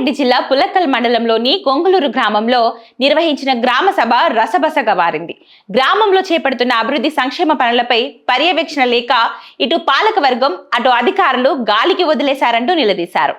రంగారెడ్డి జిల్లా పులక్కల్ మండలంలోని కొంగులూరు గ్రామంలో నిర్వహించిన గ్రామ సభ రసబసగా మారింది. గ్రామంలో చేపడుతున్న అభివృద్ధి సంక్షేమ పనులపై పర్యవేక్షణ లేక ఇటు పాలకవర్గం అటు అధికారులు గాలికి వదిలేశారంటూ నిలదీశారు.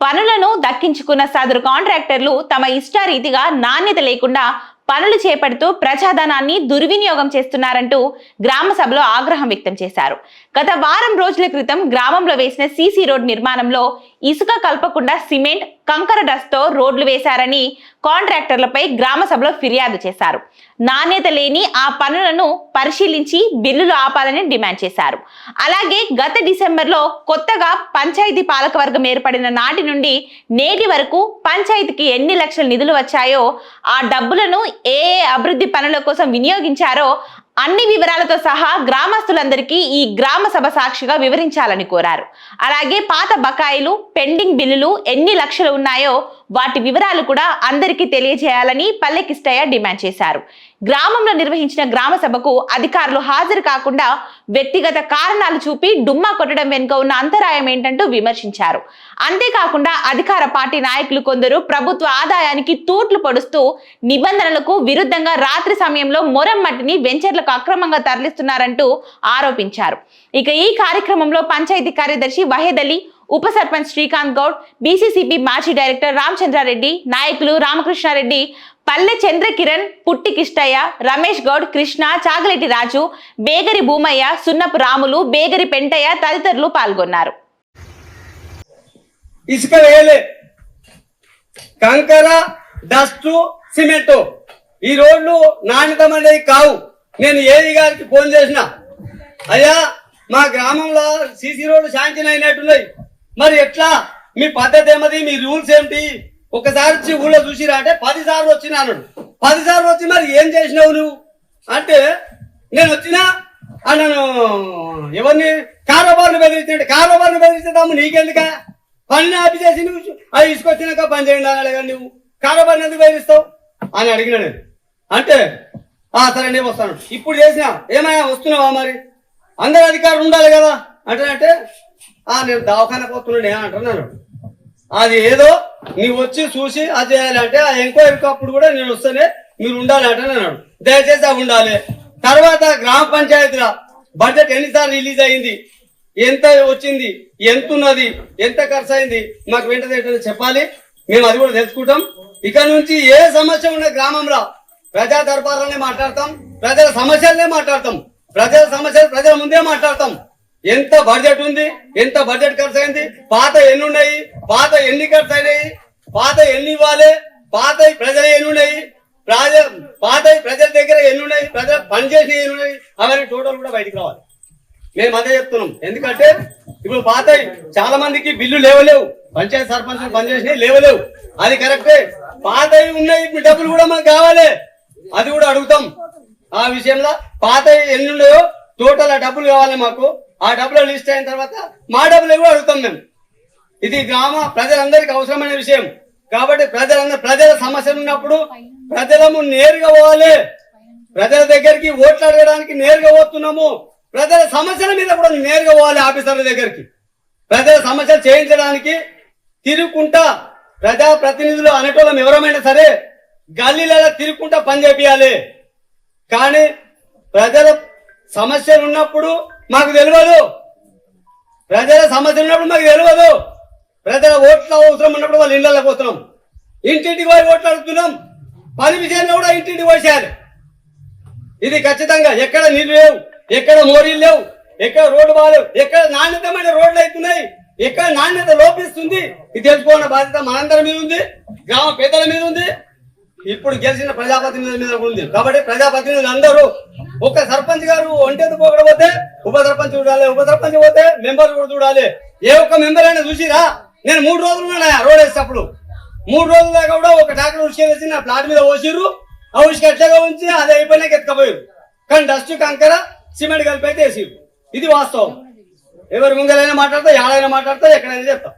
పనులను దక్కించుకున్న సదరు కాంట్రాక్టర్లు తమ ఇష్టారీతిగా నాణ్యత లేకుండా పనులు చేపడుతూ ప్రజాధనాన్ని దుర్వినియోగం చేస్తున్నారంటూ గ్రామ సభలో ఆగ్రహం వ్యక్తం చేశారు. గత వారం రోజుల క్రితం గ్రామంలో వేసిన సీసీ రోడ్ నిర్మాణంలో ఇసుక కలపకుండా సిమెంట్, కంకర డస్ట్తో రోడ్లు వేశారని కాంట్రాక్టర్లపై గ్రామ సభలో ఫిర్యాదు చేశారు. నాణ్యత లేని ఆ పనులను పరిశీలించి బిల్లులు ఆపాలని డిమాండ్ చేశారు. అలాగే గత డిసెంబర్లో కొత్తగా పంచాయతీ పాలకవర్గం ఏర్పడిన నాటి నుండి నేటి వరకు పంచాయతీకి ఎన్ని లక్షల నిధులు వచ్చాయో, ఆ డబ్బులను ఏ అభివృద్ధి పనుల కోసం వినియోగించారో అన్ని వివరాలతో సహా గ్రామస్తులందరికీ ఈ గ్రామ సభ సాక్షిగా వివరించాలని కోరారు. అలాగే పాత బకాయిలు, పెండింగ్ బిల్లులు ఎన్ని లక్షలు ఉన్నాయో వాటి వివరాలు కూడా అందరికీ తెలియజేయాలని పల్లెకిష్టయ్య డిమాండ్ చేశారు. గ్రామంలో నిర్వహించిన గ్రామ సభకు అధికారులు హాజరు కాకుండా వ్యక్తిగత కారణాలు చూపి డుమ్మా కొట్టడం వెనుక ఉన్న అంతరాయం ఏంటంటూ విమర్శించారు. అంతేకాకుండా అధికార పార్టీ నాయకులు కొందరు ప్రభుత్వ ఆదాయానికి తూట్లు పొడుస్తూ నిబంధనలకు విరుద్ధంగా రాత్రి సమయంలో మొరం మట్టిని వెంచర్లకు అక్రమంగా తరలిస్తున్నారంటూ ఆరోపించారు. ఇక ఈ కార్యక్రమంలో పంచాయతీ కార్యదర్శి వహేద్ అలీ, ఉప సర్పంచ్ శ్రీకాంత్ గౌడ్, బీసీసీబీ మాజీ డైరెక్టర్ రామచంద్రారెడ్డి, నాయకులు రామకృష్ణారెడ్డి, పల్లె చంద్రకిరణ్, పుట్టి కిష్టయ్య, రమేష్ గౌడ్, కృష్ణ, చాగలెటి రాజు, బేగరి భూమయ్య, సున్నపు రాములు, బేగరి పెంటయ్య తదితరులు పాల్గొన్నారు. ఇసుక వేయలే, కంకర, డస్ట్, సిమెంట్ ఈ రోడ్లు నాణ్యతం అనేది కావు. నేను ఏఈ గారికి ఫోన్ చేసిన, అయ్యా మా గ్రామంలో సీసీ రోడ్లు శాంక్షన్ అయినట్టున్నాయి, మరి ఎట్లా మీ పద్ధతి ఏమది, మీ రూల్స్ ఏమిటి, ఒకసారి వచ్చి ఊళ్ళో చూసిరా అంటే 10 సార్లు వచ్చినాను. 10 సార్లు వచ్చి మరి ఏం చేసినావు నువ్వు అంటే, నేను వచ్చినా నన్ను ఎవరిని కారోబార్ను బెదిరించండి, కారోబార్ను బెదిరిస్తాము నీకెందుక, పని ఆపి చేసి నువ్వు అది తీసుకొచ్చినాక పని చేయండి అని అడగా, నువ్వు కారోబార్ని ఎందుకు బెదిరిస్తావు అని అడిగినా నేను. అంటే సరే నేను వస్తాను, ఇప్పుడు చేసినా ఏమైనా వస్తున్నావా, మరి అందరు అధికారులు ఉండాలి కదా అంటే నేను దవాఖానకు వస్తున్నాడే అంటున్నాను. అది ఏదో నీవు వచ్చి చూసి అది చేయాలంటే ఆ ఎంక్వైరీకి అప్పుడు కూడా నేను వస్తేనే మీరు ఉండాలి అంటున్నాను. దయచేసి అవి ఉండాలి. తర్వాత గ్రామ పంచాయతీల బడ్జెట్ ఎన్నిసార్లు రిలీజ్ అయింది, ఎంత వచ్చింది, ఎంత ఉన్నది, ఎంత ఖర్చు అయింది మాకు వెంటనే చెప్పాలి, మేము అది కూడా తెలుసుకుంటాం. ఇక నుంచి ఏ సమస్య ఉన్న గ్రామంలో ప్రజా దర్బార్లోనే మాట్లాడతాం, ప్రజల సమస్యలనే మాట్లాడతాం, ప్రజల సమస్యలు ప్రజల ముందే మాట్లాడతాం. ఎంత బడ్జెట్ ఉంది, ఎంత బడ్జెట్ ఖర్చు అయింది, పాత ఎన్ని ఉన్నాయి, పాత ఎన్ని ఖర్చు అయినాయి, పాత ఎన్ని ఇవ్వాలి, పాత ప్రజలు ఎన్ని ఉన్నాయి, పాత ప్రజల దగ్గర ఎన్ని ఉన్నాయి, ప్రజలు పనిచేసి ఎన్ని ఉన్నాయి, అవన్నీ టోటల్ కూడా బయటకు రావాలి. మేము అదే చెప్తున్నాం. ఎందుకంటే ఇప్పుడు పాత చాలా మందికి బిల్లు లేవలేవు, పంచాయతీ సర్పంచ్ పనిచేసినవి లేవలేవు, అది కరెక్టే. పాత ఉన్నాయి డబ్బులు కూడా మనకు కావాలి, అది కూడా అడుగుతాం. ఆ విషయంలో పాత ఎన్ని ఉన్నాయో టోటల్ ఆ డబ్బులు కావాలి మాకు. ఆ డబ్బులు లిస్ట్ అయిన తర్వాత మా డబ్బులు కూడా అడుగుతాం మేము. ఇది గ్రామ ప్రజలందరికీ అవసరమైన విషయం కాబట్టి ప్రజల సమస్యలు ఉన్నప్పుడు ప్రజలము నేరుగా పోవాలి. ప్రజల దగ్గరికి ఓట్లు అడగడానికి నేరుగా పోతున్నాము, ప్రజల సమస్యల మీద కూడా నేరుగా పోవాలి. ఆఫీసర్ల దగ్గరికి ప్రజల సమస్యలు చేయించడానికి తిరుగుకుంటా ప్రజా ప్రతినిధులు అనేటోళ్ళం ఎవరమైనా సరే గల్లీలలో తిరుగుకుంటా పని చేపియాలి. కానీ ప్రజల సమస్యలు ఉన్నప్పుడు మాకు తెలియదు, ప్రజల సమస్యలు ఉన్నప్పుడు మాకు తెలియదు. ప్రజల ఓట్ల అవసరం ఉన్నప్పుడు వాళ్ళ ఇళ్లలోకి పోతున్నాం, ఇంటింటికి పోయి ఓట్లు అడుగుతున్నాం. పని విషయంలో కూడా ఇంటింటికి పోసేయాలి. ఇది ఖచ్చితంగా. ఎక్కడ నీళ్లు లేవు, ఎక్కడ మోరీలు లేవు, ఎక్కడ రోడ్డు బాగాలేవు, ఎక్కడ నాణ్యతమైన రోడ్లు అవుతున్నాయి, ఎక్కడ నాణ్యత లోపిస్తుంది, ఇది తెలుసుకోవాలన్న బాధ్యత మనందరి మీద ఉంది, గ్రామ పెద్దల మీద ఉంది, ఇప్పుడు గెలిచిన ప్రజాప్రతినిధుల మీద ఉంది. కాబట్టి ప్రజాప్రతినిధులు అందరూ ఒక సర్పంచ్ గారు ఒంటెందు పోకపోతే ఉప సర్పంచ్ చూడాలి, ఉప సర్పంచ్ పోతే మెంబర్ కూడా చూడాలి. ఏ ఒక్క మెంబర్ అయినా చూసిరా? నేను 3 రోజులు ఉన్నాయా రోడ్ వేసేటప్పుడు, 3 రోజుల దాకా కూడా ఒక ట్రాక్టర్ ఉసుకేసి నా ప్లాట్ మీద పోసిర్రు. ఆ ఉసుకు ఎట్లాగా ఉంచి అది అయిపోయినాక ఎత్తుకపోయారు. కానీ డస్ట్, కంకర, సిమెంట్ కలిపి అయితే వేసిర్రు. ఇది వాస్తవం. ఎవరి ముందరైనా మాట్లాడతా, ఏడైనా మాట్లాడతా, ఎక్కడైనా చెప్తా.